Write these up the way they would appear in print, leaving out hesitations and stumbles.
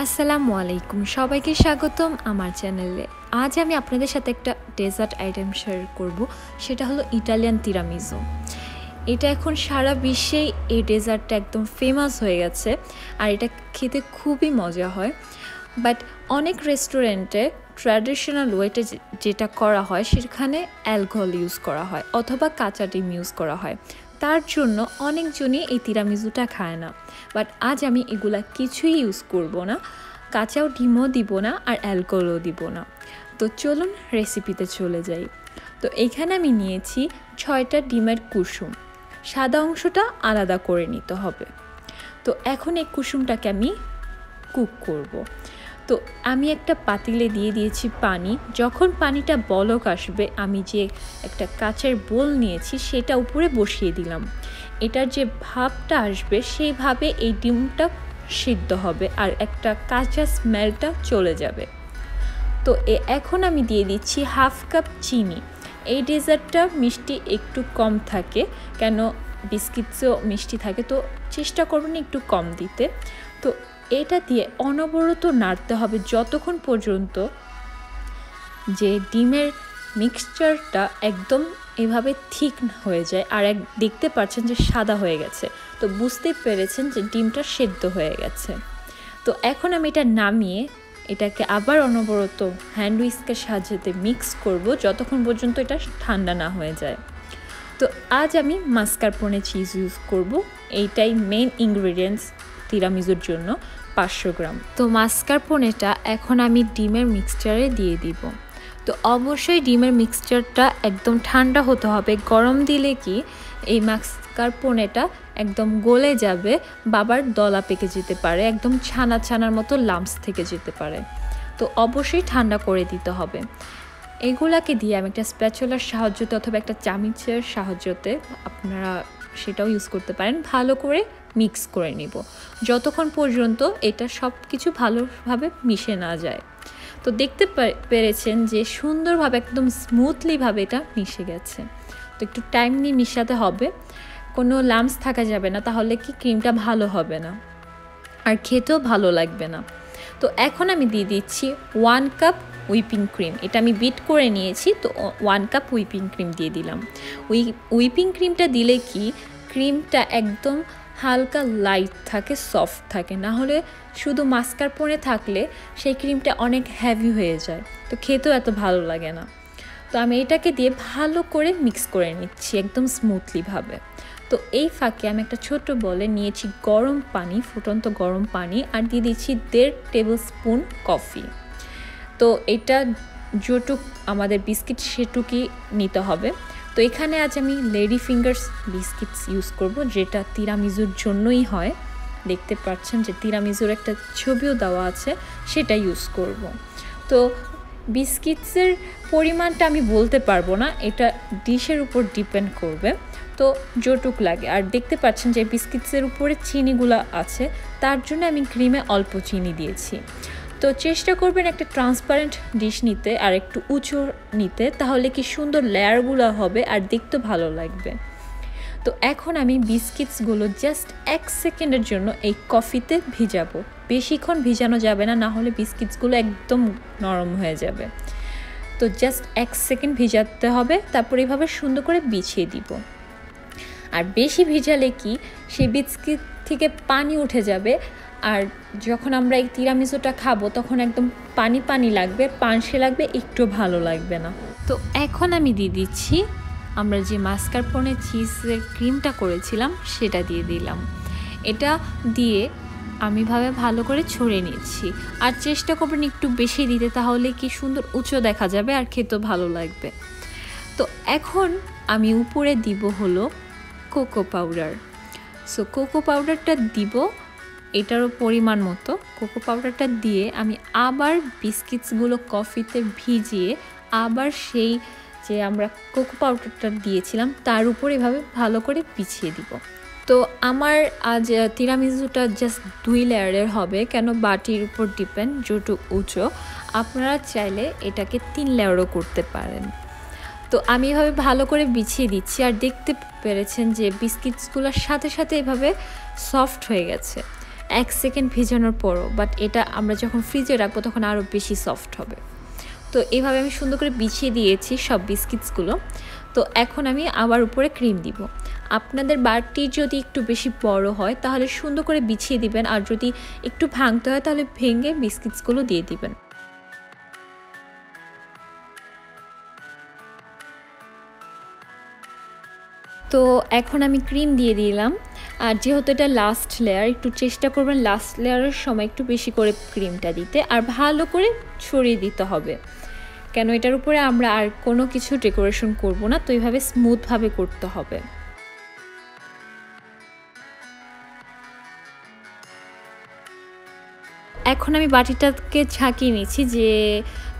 আসসালামু আলাইকুম, সবাইকে স্বাগতম আমার চ্যানেলে। আজ আমি আপনাদের সাথে একটা ডেজার্ট আইটেম শেয়ার করব, সেটা হলো ইটালিয়ান তিরামিসু। এটা এখন সারা বিশ্বেই এই ডেজার্টটা একদম ফেমাস হয়ে গেছে, আর এটা খেতে খুবই মজা হয়। বাট অনেক রেস্টুরেন্টে ট্র্যাডিশনাল ওয়েতে যেটা করা হয় সেখানে অ্যালকোহল ইউজ করা হয় অথবা কাঁচা ডিম ইউজ করা হয়, তার জন্য অনেকজনই এই তিরামিসুটা খায় না। বাট আজ আমি এগুলা কিছুই ইউজ করব না, কাঁচাও ডিমও দিব না আর অ্যালকোহলও দিব না। তো চলুন রেসিপিতে চলে যাই। তো এখানে আমি নিয়েছি 6টা ডিমের কুসুম, সাদা অংশটা আলাদা করে নিতে হবে। তো এখন এই কুসুমটাকে আমি কুক করব। তো আমি একটা পাতিলে দিয়ে দিয়েছি পানি। যখন পানিটা বলক আসবে, আমি যে একটা কাচের বোল নিয়েছি সেটা উপরে বসিয়ে দিলাম। এটার যে ভাবটা আসবে সেইভাবে এই ডিমটা সিদ্ধ হবে আর একটা কাঁচা স্মেলটা চলে যাবে। তো এখন আমি দিয়ে দিচ্ছি 1/2 কাপ চিনি। এই ডেজার্টটা মিষ্টি একটু কম থাকে, কেন বিস্কিটসও মিষ্টি থাকে, তো চেষ্টা করবেন একটু কম দিতে। তো এটা দিয়ে অনবরত নাড়তে হবে যতক্ষণ পর্যন্ত যে ডিমের মিক্সচারটা একদম এভাবে ঠিক হয়ে যায়। আর দেখতে পাচ্ছেন যে সাদা হয়ে গেছে, তো বুঝতে পেরেছেন যে ডিমটা সেদ্ধ হয়ে গেছে। তো এখন আমি এটা নামিয়ে এটাকে আবার অনবরত হ্যান্ড উইস্কের সাহায্যে মিক্স করব যতক্ষণ পর্যন্ত এটা ঠান্ডা না হয়ে যায়। তো আজ আমি মাস্কারপোনে চিজ ইউজ করব, এইটাই মেইন ইনগ্রেডিয়েন্টস তিরামিসুর জন্য, 500 গ্রাম। তো মাস্কারপোনেটা এখন আমি ডিমের মিক্সচারে দিয়ে দিব। তো অবশ্যই ডিমের মিক্সচারটা একদম ঠান্ডা হতে হবে, গরম দিলে কি এই মাস্কারপোনেটা একদম গলে যাবে, বাবার দলা পেকে যেতে পারে, একদম ছানা ছানার মতো লাম্পস থেকে যেতে পারে। তো অবশ্যই ঠান্ডা করে দিতে হবে। এগুলাকে দিয়ে আমি একটা স্প্যাচুলার সাহায্যতে অথবা একটা চামচের সাহায্যতে, আপনারা সেটাও ইউজ করতে পারেন, ভালো করে মিক্স করে নিব যতক্ষণ পর্যন্ত এটা সব কিছু ভালোভাবে মিশে না যায়। তো দেখতে পেরেছেন যে সুন্দরভাবে একদম স্মুথলিভাবে এটা মিশে গেছে। তো একটু টাইম নিয়ে মিশাতে হবে, কোনো লাম্পস থাকা যাবে না, তাহলে কি ক্রিমটা ভালো হবে না আর খেতেও ভালো লাগবে না। তো এখন আমি দিয়ে দিচ্ছি 1 কাপ হুইপিং ক্রিম। এটা আমি বিট করে নিয়েছি, তো 1 কাপ হুইপিং ক্রিম দিয়ে দিলাম। হুইপিং ক্রিমটা দিলে কি ক্রিমটা একদম হালকা লাইট থাকে, সফট থাকে, না হলে শুধু মাস্কারপোনে থাকলে সেই ক্রিমটা অনেক হেভি হয়ে যায়, তো খেতেও এত ভালো লাগে না। তো আমি এটাকে দিয়ে ভালো করে মিক্স করে নিচ্ছি একদম স্মুথলিভাবে। তো এই ফাঁকে আমি একটা ছোট বলে নিয়েছি গরম পানি, ফুটন্ত গরম পানি, আর দিয়ে দিচ্ছি 1.5 টেবিল স্পুন কফি। তো এটা যেটুক আমাদের বিস্কিট সেটুকুই নিতে হবে। তো এখানে আজ আমি লেডি ফিঙ্গার্স বিস্কিটস ইউজ করব, যেটা তিরামিসুর জন্যই হয়। দেখতে পাচ্ছেন যে তিরামিসুর একটা ছবিও দেওয়া আছে, সেটা ইউজ করব। তো বিস্কিটসের পরিমাণটা আমি বলতে পারবো না, এটা ডিশের উপর ডিপেন্ড করবে, তো যেটুক লাগে। আর দেখতে পাচ্ছেন যে বিস্কিটসের উপরে চিনিগুলো আছে, তার জন্য আমি ক্রিমে অল্প চিনি দিয়েছি। তো চেষ্টা করবেন একটা ট্রান্সপারেন্ট ডিশ নিতে আর একটু উঁচু নিতে, তাহলে কি সুন্দর লেয়ারগুলো হবে আর দেখতে ভালো লাগবে। তো এখন আমি বিস্কিটসগুলো জাস্ট 1 সেকেন্ডের জন্য এই কফিতে ভিজাবো। বেশিক্ষণ ভিজানো যাবে না, না হলে বিস্কিটসগুলো একদম নরম হয়ে যাবে। তো জাস্ট 1 সেকেন্ড ভিজাতে হবে, তারপর এইভাবে সুন্দর করে বিছিয়ে দিব। আর বেশি ভিজালে কি সেই বিস্কিট থেকে পানি উঠে যাবে, আর যখন আমরা এই তিরামিসুটা খাবো তখন একদম পানি পানি লাগবে, পানসে লাগবে, একটু ভালো লাগবে না। তো এখন আমি দিয়ে দিচ্ছি আমরা যে মাস্কারপোনে চিজের ক্রিমটা করেছিলাম সেটা দিয়ে দিলাম। এটা দিয়ে আমি ভালো করে ছড়িয়ে নিচ্ছি, আর চেষ্টা করবেন একটু বেশি দিতে, তাহলে কি সুন্দর উঁচু দেখা যাবে আর খেতেও ভালো লাগবে। তো এখন আমি উপরে দিব হলো কোকো পাউডার। সো কোকো পাউডারটা দিব এটারও পরিমাণ মতো। কোকো পাউডারটা দিয়ে আমি আবার বিস্কিটসগুলো কফিতে ভিজিয়ে আবার সেই যে আমরা কোকো পাউডারটা দিয়েছিলাম তার উপর এভাবে ভালো করে বিছিয়ে দিব। তো আমার আজ তিরামিসুটা জাস্ট 2 লেয়ারের হবে, কেন বাটির উপর ডিপেন্ড যেটুকু উঁচু। আপনারা চাইলে এটাকে 3 লেয়ারও করতে পারেন। তো আমি এভাবে ভালো করে বিছিয়ে দিচ্ছি, আর দেখতে পেরেছেন যে বিস্কিটসগুলোর সাথে সাথে এভাবে সফট হয়ে গেছে। 1 সেকেন্ড ভেজানোর পরও, বাট এটা আমরা যখন ফ্রিজে রাখবো তখন আরও বেশি সফট হবে। তো এইভাবে আমি সুন্দর করে বিছিয়ে দিয়েছি সব বিস্কিটসগুলো। তো এখন আমি আবার উপরে ক্রিম দিব। আপনাদের বাটি যদি একটু বেশি বড় হয় তাহলে সুন্দর করে বিছিয়ে দিবেন, আর যদি একটু ভাঙতে হয় তাহলে ভেঙে বিস্কিটসগুলো দিয়ে দিবেন। তো এখন আমি ক্রিম দিয়ে দিলাম, আর যেহেতু এটা লাস্ট লেয়ার, একটু চেষ্টা করবেন লাস্ট লেয়ারের সময় একটু বেশি করে ক্রিমটা দিতে, আর ভালো করে ছড়িয়ে দিতে হবে, কেন এটার উপরে আমরা আর কোনো কিছু ডেকোরেশন করব না, তো এইভাবে স্মুথভাবে করতে হবে। এখন আমি বাটিটাকে ঝাঁকিয়ে নিচ্ছি যে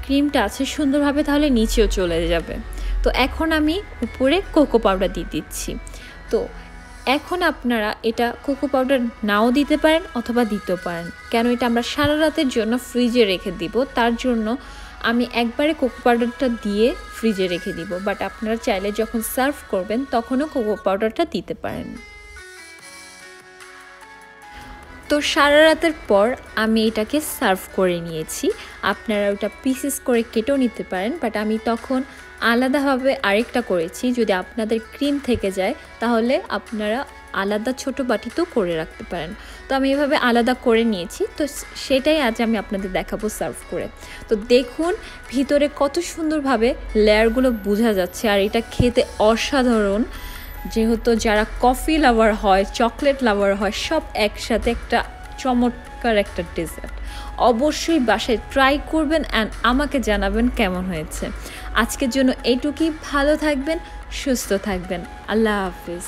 ক্রিমটা আছে সুন্দরভাবে তাহলে নিচেও চলে যাবে। তো এখন আমি উপরে কোকো পাউডার দিয়ে দিচ্ছি। তো এখন আপনারা এটা কোকো পাউডার নাও দিতে পারেন অথবা দিতেও পারেন, কেন এটা আমরা সারা রাতের জন্য ফ্রিজে রেখে দিব, তার জন্য আমি একবারে কোকো পাউডারটা দিয়ে ফ্রিজে রেখে দিব। বাট আপনারা চাইলে যখন সার্ভ করবেন তখনও কোকো পাউডারটা দিতে পারেন। তো সারা রাতের পর আমি এটাকে সার্ভ করে নিয়েছি। আপনারা ওটা পিসেস করে কেটেও নিতে পারেন, বাট আমি তখন আলাদাভাবে আরেকটা করেছি। যদি আপনাদের ক্রিম থেকে যায় তাহলে আপনারা আলাদা ছোট বাটিতেও করে রাখতে পারেন। তো আমি এভাবে আলাদা করে নিয়েছি, তো সেটাই আজ আমি আপনাদের দেখাবো সার্ভ করে। তো দেখুন ভিতরে কত সুন্দরভাবে লেয়ারগুলো বোঝা যাচ্ছে, আর এটা খেতে অসাধারণ। যেহেতু যারা কফি লাভার হয়, চকলেট লাভার হয়, সব একসাথে একটা চমৎকার একটা ডেজার্ট। অবশ্যই বাসায় ট্রাই করবেন অ্যান্ড আমাকে জানাবেন কেমন হয়েছে। আজকের জন্য এইটুকুই। ভালো থাকবেন, সুস্থ থাকবেন। আল্লাহ হাফিজ।